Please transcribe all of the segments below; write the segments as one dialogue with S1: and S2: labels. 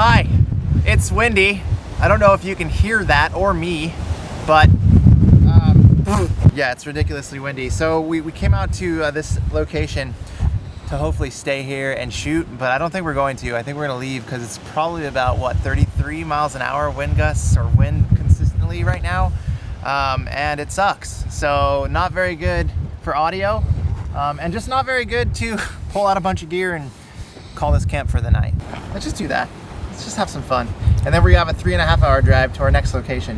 S1: Hi, it's windy. I don't know if you can hear that or me, but yeah, it's ridiculously windy. So we came out to this location to hopefully stay here and shoot, but I don't think we're going to. I think we're gonna leave because it's probably about, what, 33 miles an hour wind gusts or wind consistently right now, and it sucks. So not very good for audio, and just not very good to pull out a bunch of gear and call this camp for the night. Let's just do that. Let's just have some fun. And then we have a 3.5 hour drive to our next location.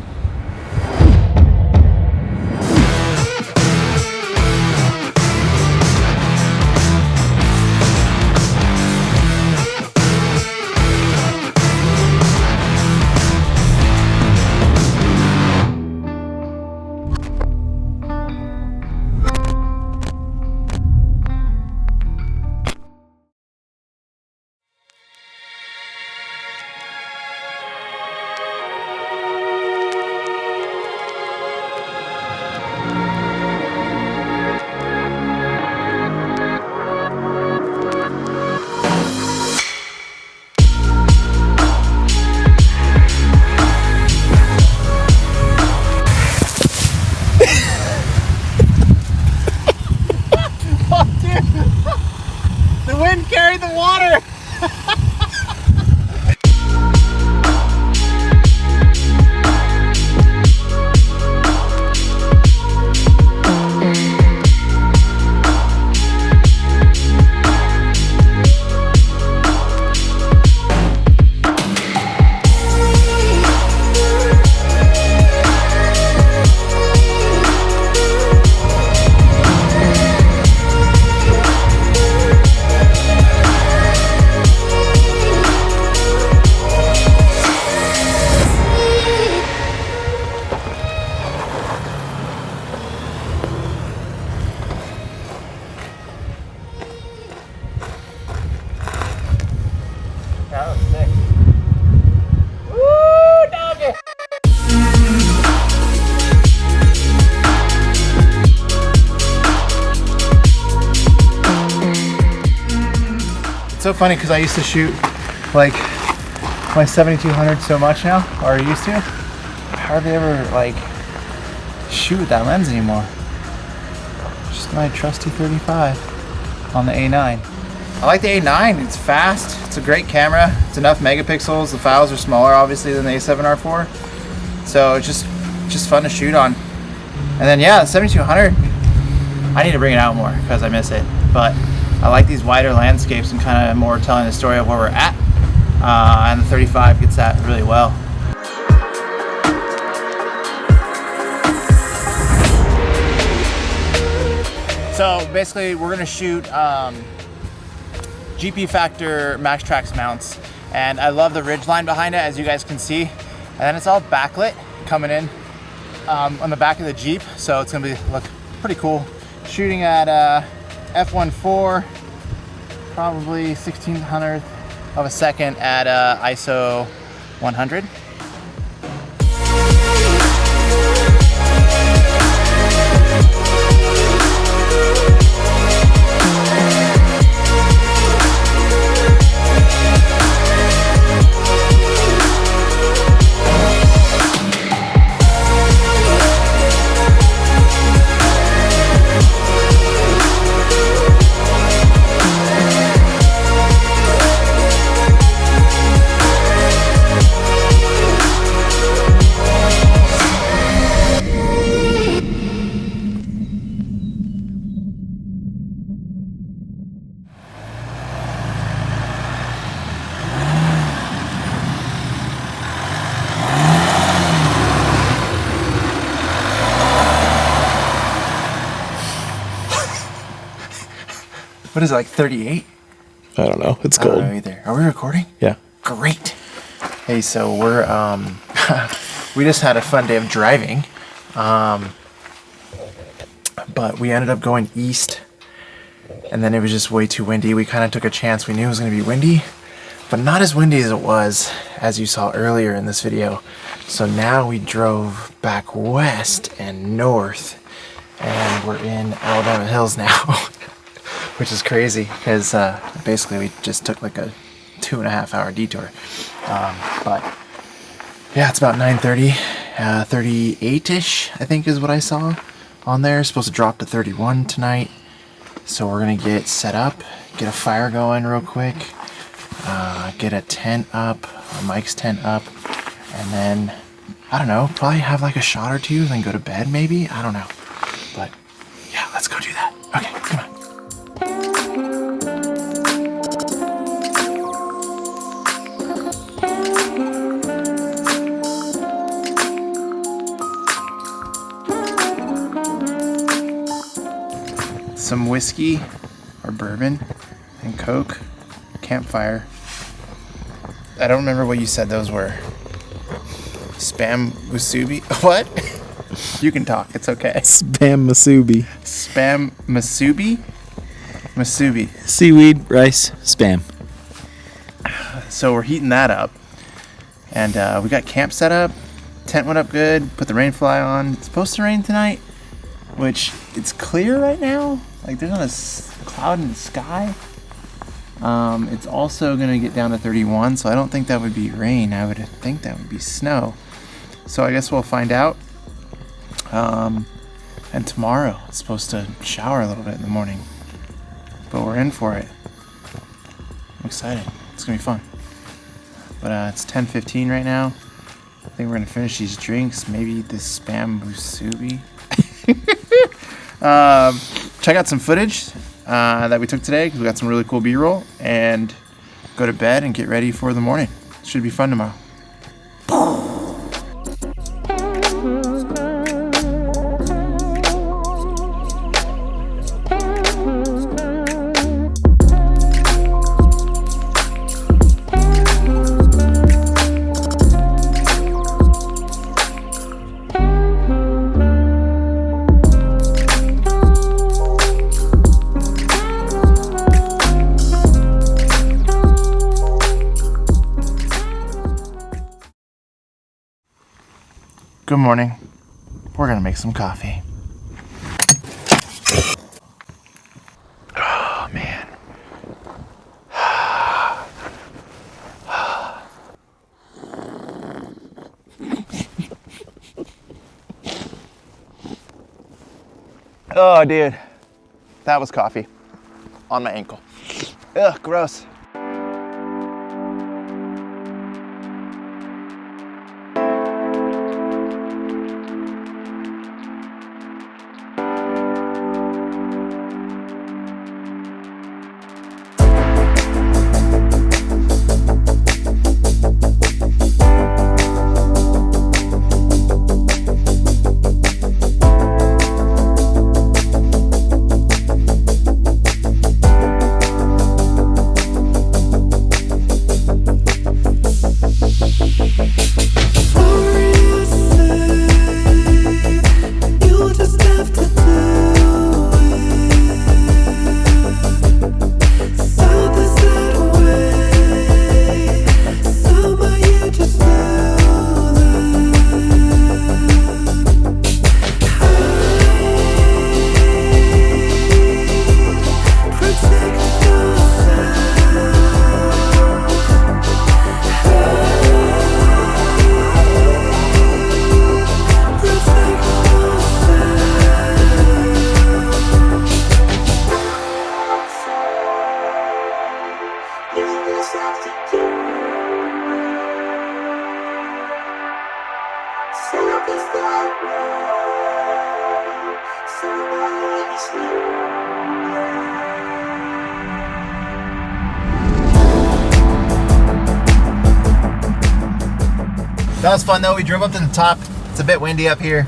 S1: The wind carried the water! That was sick. Woo, doggy! It's so funny because I used to shoot like my 7200 so much now, or I used to. I hardly ever like shoot with that lens anymore. Just my trusty 35 on the A9. I like the A9, it's fast, it's a great camera, it's enough megapixels, the files are smaller obviously than the A7R IV, so it's just fun to shoot on. And then yeah, the 7200, I need to bring it out more because I miss it, but I like these wider landscapes and kind of more telling the story of where we're at, and the 35 gets that really well. So basically we're gonna shoot GP Factor Max Trax mounts, and I love the ridge line behind it, as you guys can see, and then it's all backlit coming in on the back of the Jeep, so it's gonna look pretty cool. Shooting at f1.4, probably 1600th of a second at ISO 100. What is it, like 38?
S2: I don't know. It's
S1: I don't
S2: cold.
S1: know either. Are we recording?
S2: Yeah.
S1: Great. Hey, so we're we just had a fun day of driving, but we ended up going east, and then it was just way too windy. We kind of took a chance. We knew it was going to be windy, but not as windy as it was, as you saw earlier in this video. So now we drove back west and north, and we're in Alabama Hills now, which is crazy because basically we just took like a 2.5 hour detour. But yeah, it's about 9:30, 38-ish, I think is what I saw on there. It's supposed to drop to 31 tonight. So we're gonna get set up, get a fire going real quick, get a tent up, Mike's tent up, and then, I don't know, probably have like a shot or two, then go to bed maybe? I don't know. But yeah, let's go do that. Okay, come on. Some whiskey or bourbon and Coke, campfire. I don't remember what you said those were. Spam musubi? What? You can talk, it's okay.
S2: Spam masubi.
S1: Spam masubi? Masubi.
S2: Seaweed, rice, spam.
S1: So we're heating that up. And we got camp set up. Tent went up good. Put the rain fly on. It's supposed to rain tonight, which it's clear right now. Like there's not a cloud in the sky. It's also gonna get down to 31, so I don't think that would be rain. I would think that would be snow. So I guess we'll find out. And tomorrow it's supposed to shower a little bit in the morning, but we're in for it. I'm excited. It's gonna be fun. But it's 10:15 right now. I think we're gonna finish these drinks. Maybe eat this spam musubi. Check out some footage that we took today because we got some really cool B-roll, and go to bed and get ready for the morning. It should be fun tomorrow. Good morning. We're gonna make some coffee. Oh man. Oh dude, that was coffee on my ankle. Ugh, gross. That was fun though. We drove up to the top. It's a bit windy up here.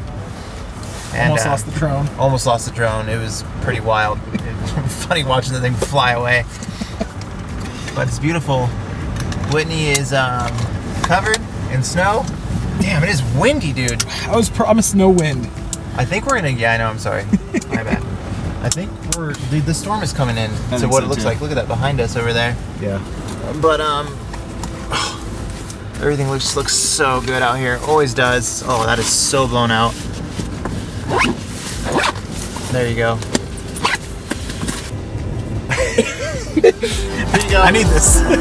S1: And,
S2: Almost lost the drone.
S1: Almost lost the drone. It was pretty wild. Funny watching the thing fly away. But it's beautiful. Whitney is covered in snow. Damn, it is windy, dude.
S2: I was promised no wind.
S1: I think we're gonna. Yeah, I know. I'm sorry. My bad. I think the storm is coming in. So what it looks like. Look at that behind us over there.
S2: Yeah.
S1: But everything looks so good out here. Always does. Oh, that is so blown out. There you go. Here you go.
S2: I need this.
S1: We're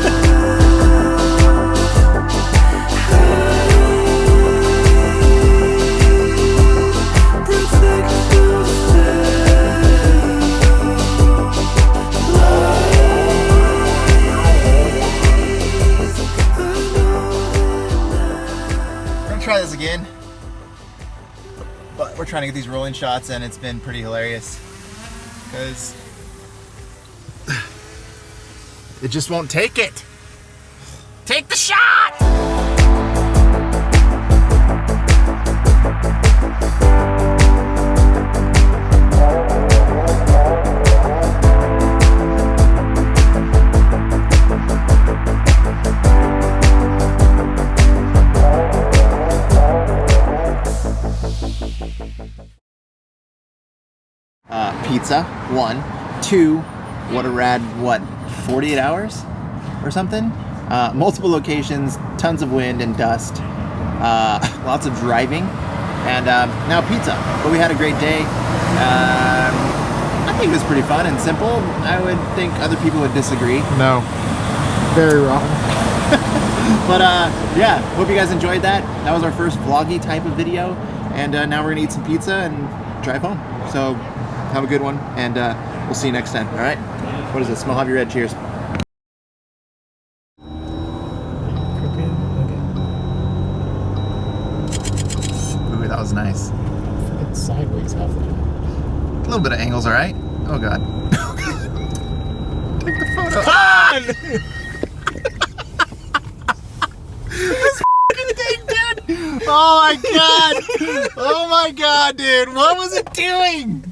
S1: gonna try this again, but we're trying to get these rolling shots, and it's been pretty hilarious because it just won't take it. Take the shot! Pizza, 1. 2, what a rad, 48 hours or something? Multiple locations, tons of wind and dust, lots of driving, and now pizza. But we had a great day. I think it was pretty fun and simple. I would think other people would disagree.
S2: No. Very wrong.
S1: But yeah, hope you guys enjoyed that. That was our first vloggy type of video, and now we're gonna eat some pizza and drive home. So have a good one, and we'll see you next time. All right? What is this? Mojave Red. Cheers. Ooh, that was nice.
S2: It's sideways half the
S1: A little bit of angles, all right? Oh god. Take the photo.
S2: time.
S1: This fucking thing, dude. Oh my god. Oh my god, dude. What was it doing?